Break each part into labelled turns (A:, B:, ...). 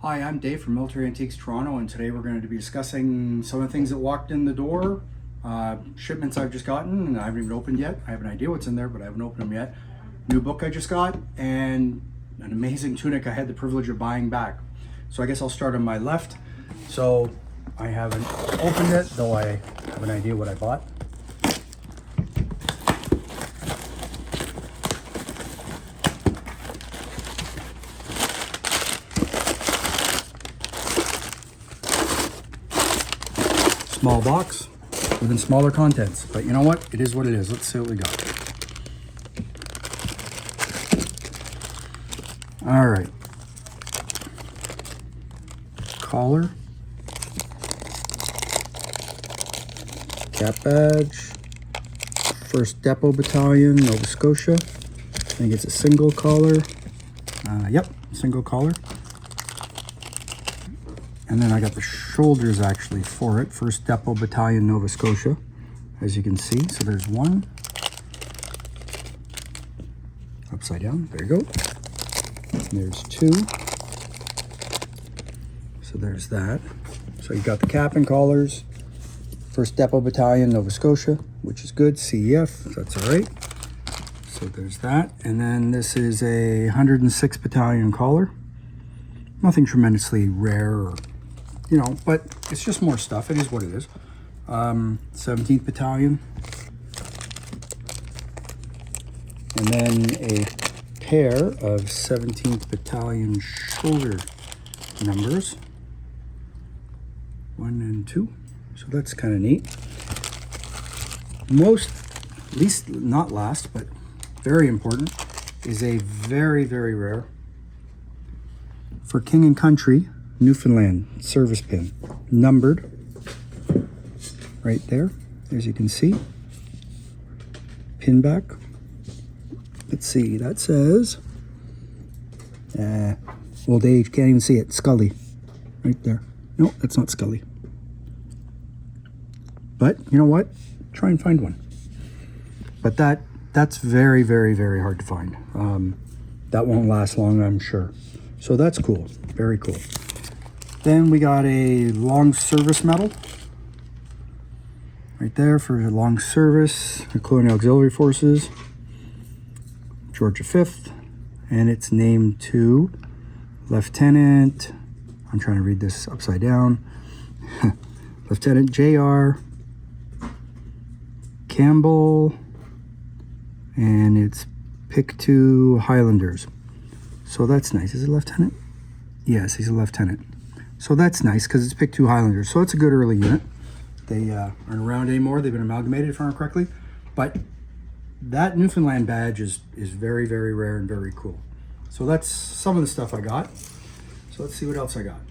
A: Hi, I'm Dave from Military Antiques Toronto, and today we're going to be discussing some of the things that walked in the door, shipments I've just gotten and I haven't even opened yet. I have an idea what's in there, but I haven't opened them yet. New book I just got, and an amazing tunic I had the privilege of buying back. So I guess I'll start on my left. So I haven't opened it, though I have an idea what I bought. Small box, even smaller contents. But you know what? It is what it is. Let's see what we got. All right. Collar. Cap badge. 1st Depot Battalion, Nova Scotia. I think it's a single collar. Yep, single collar. And then I got the shoulders actually for it. 1st Depot Battalion, Nova Scotia, as you can see. So there's one. Upside down, there you go. And there's two. So there's that. So you got the cap and collars. 1st Depot Battalion, Nova Scotia, which is good. CEF, that's all right. So there's that. And then this is a 106 Battalion collar. Nothing tremendously rare or, you know, but it's just more stuff. It is what it is. 17th Battalion. And then a pair of 17th Battalion shoulder numbers. 1 and 2. So that's kind of neat. Most, at least not last, but very important, is a very, very rare for King and Country Newfoundland service pin, numbered right there, as you can see. Pin back. Let's see, that says old age, can't even see it. Scully, right there. No, that's not Scully. But you know what? Try and find one. But that's very, very, very hard to find. That won't last long, I'm sure. So that's cool. Very cool. Then we got a long service medal right there for long service, the Colonial Auxiliary Forces, Georgia 5th, and it's named to Lieutenant, I'm trying to read this upside down, Lieutenant J.R. Campbell, and it's pick 2 Highlanders. So that's nice. Is it lieutenant? Yes, he's a lieutenant. So that's nice because it's pick 2 Highlanders. So it's a good early unit. They aren't around anymore. They've been amalgamated, if I remember correctly. But that Newfoundland badge is very, very rare and very cool. So that's some of the stuff I got. So let's see what else I got.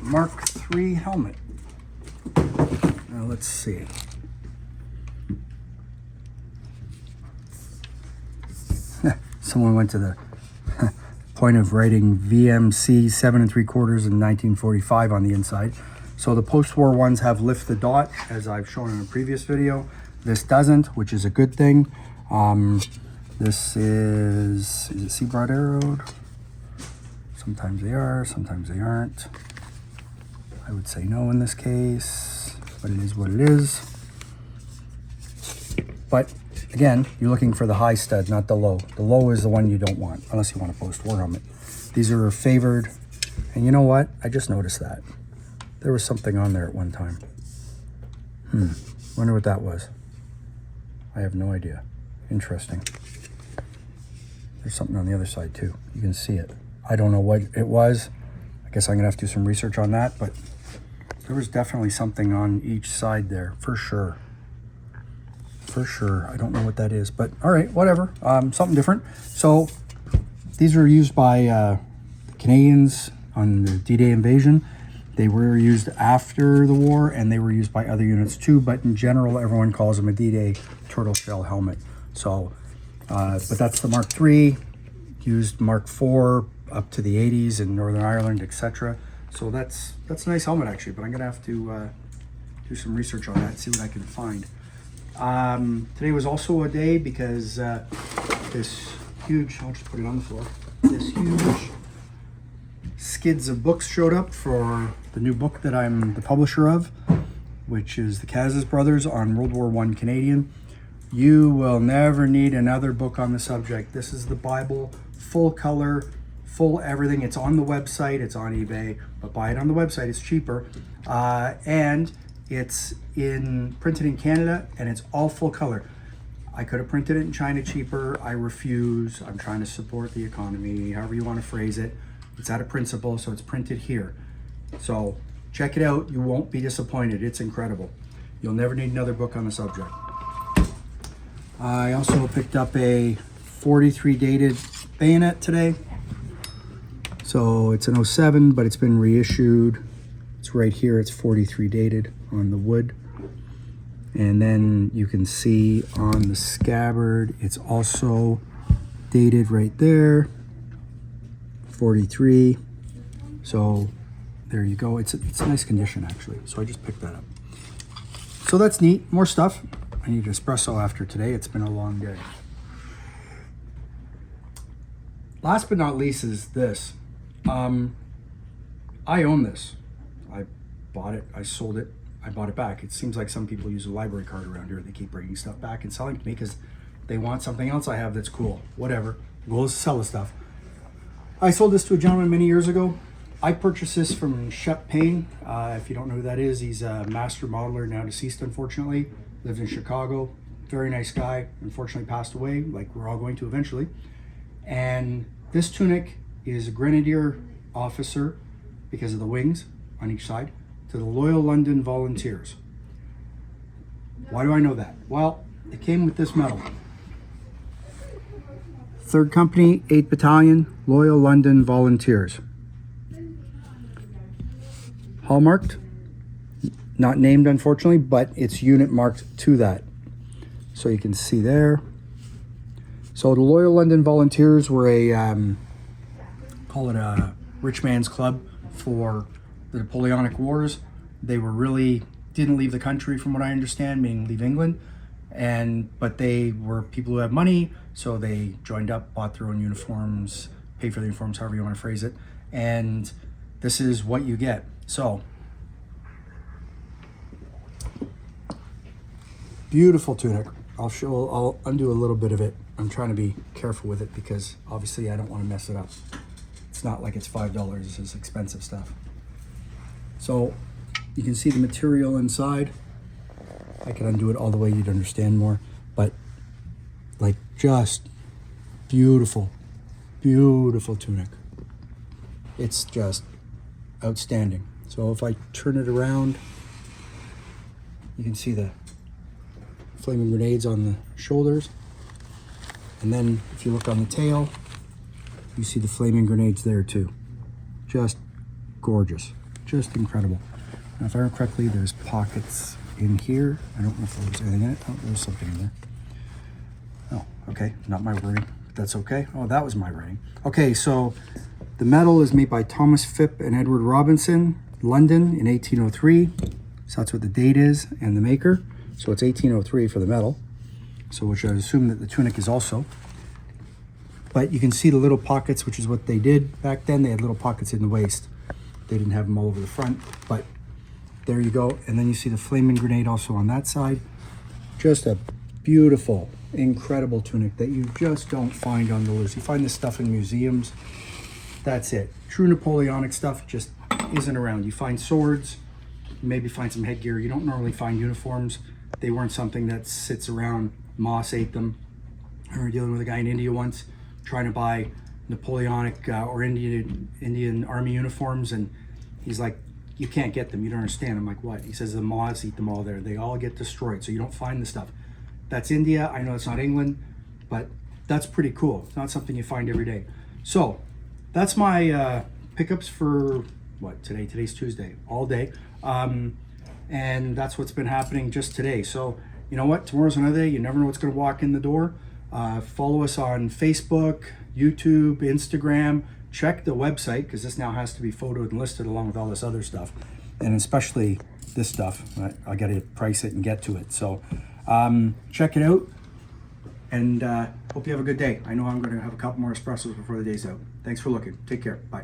A: Mark III helmet. Now let's see. Someone went to the point of writing VMC 7 3/4 in 1945 on the inside. So the post-war ones have lift the dot, as I've shown in a previous video. This doesn't, which is a good thing. This is it Scabbard arrowed? Sometimes they are, sometimes they aren't. I would say no in this case, but it is what it is. But again, you're looking for the high stud, not the low. The low is the one you don't want, unless you want a post-war helmet. These are favored, and you know what? I just noticed that. There was something on there at one time. Wonder what that was. I have no idea. Interesting. There's something on the other side too. You can see it. I don't know what it was. I guess I'm gonna have to do some research on that, but there was definitely something on each side there, for sure. For sure. I don't know what that is, but all right, whatever. Something different. So these were used by the Canadians on the D-Day invasion. They were used after the war, and they were used by other units too, but in general, everyone calls them a D-Day turtle shell helmet. So But that's the Mark III, used Mark IV up to the 80s in Northern Ireland, etc. So that's a nice helmet actually, but I'm gonna have to do some research on that, see what I can find. Today was also a day because this huge, I'll just put it on the floor, this huge skids of books showed up for the new book that I'm the publisher of, which is the Casas Brothers on World War I Canadian. You will never need another book on the subject. This is the Bible, full color, full everything. It's on the website, it's on eBay, but buy it on the website, it's cheaper. And it's printed in Canada, and it's all full color. I could have printed it in China cheaper. I refuse. I'm trying to support the economy, however you want to phrase it. It's out of principle, so it's printed here. So check it out. You won't be disappointed. It's incredible. You'll never need another book on the subject. I also picked up a 43 dated Bayonet today. So it's an 07, but it's been reissued. It's right here. It's 43 dated on the wood. And then you can see on the scabbard, it's also dated right there, 43. So there you go. It's a nice condition actually. So I just picked that up. So that's neat. More stuff. I need espresso after today. It's been a long day. Last but not least is this. I own this. I bought it. I sold it. I bought it back. It seems like some people use a library card around here. They keep bringing stuff back and selling to me because they want something else I have that's cool. Whatever. The goal is to sell the stuff. I sold this to a gentleman many years ago. I purchased this from Shep Payne. If you don't know who that is, he's a master modeler, now deceased unfortunately. Lived in Chicago. Very nice guy. Unfortunately passed away, like we're all going to eventually. And this tunic is a Grenadier officer, because of the wings on each side, to the Loyal London Volunteers. Why do I know that? Well, it came with this medal. 3rd Company, 8th Battalion, Loyal London Volunteers. Hallmarked, not named unfortunately, but it's unit marked to that. So you can see there. So the Loyal London Volunteers were call it a rich man's club for the Napoleonic Wars. They were really, didn't leave the country from what I understand, meaning leave England. But they were people who had money, so they joined up, bought their own uniforms, paid for the uniforms, however you want to phrase it. And this is what you get. So, beautiful tunic. I'll undo a little bit of it. I'm trying to be careful with it because obviously I don't want to mess it up. It's not like it's $5. This is expensive stuff. So you can see the material inside. I could undo it all the way, you'd understand more, but like just beautiful, beautiful tunic. It's just outstanding. So if I turn it around, you can see the flaming grenades on the shoulders. And then if you look on the tail, you see the flaming grenades there too. Just gorgeous, just incredible. Now if I remember correctly, there's pockets in here. I don't know if there's anything in it. Oh, there's something in there. Oh, okay, not my wording, but that's okay. Oh, that was my writing. Okay, so the medal is made by Thomas Phipp and Edward Robinson, London in 1803. So that's what the date is and the maker. So it's 1803 for the medal. So which I assume that the tunic is also. But you can see the little pockets, which is what they did back then. They had little pockets in the waist. They didn't have them all over the front, but there you go. And then you see the flaming grenade also on that side. Just a beautiful, incredible tunic that you just don't find on the loose. You find this stuff in museums. That's it. True Napoleonic stuff just isn't around. You find swords, you maybe find some headgear. You don't normally find uniforms. They weren't something that sits around. Moss ate them. I remember dealing with a guy in India once trying to buy Napoleonic or Indian army uniforms, and he's like, you can't get them, you don't understand. I'm like, what? He says the moths eat them all there. They all get destroyed, so you don't find the stuff. That's India. I know it's not England, but that's pretty cool. It's not something you find every day. So that's my pickups for what, today? Today's Tuesday, all day. And that's what's been happening just today. So you know what? Tomorrow's another day. You never know what's going to walk in the door. Follow us on Facebook, YouTube, Instagram. Check the website, because this now has to be photoed and listed along with all this other stuff, and especially this stuff. I got to price it and get to it. So check it out, and hope you have a good day. I know I'm going to have a couple more espressos before the day's out. Thanks for looking. Take care. Bye.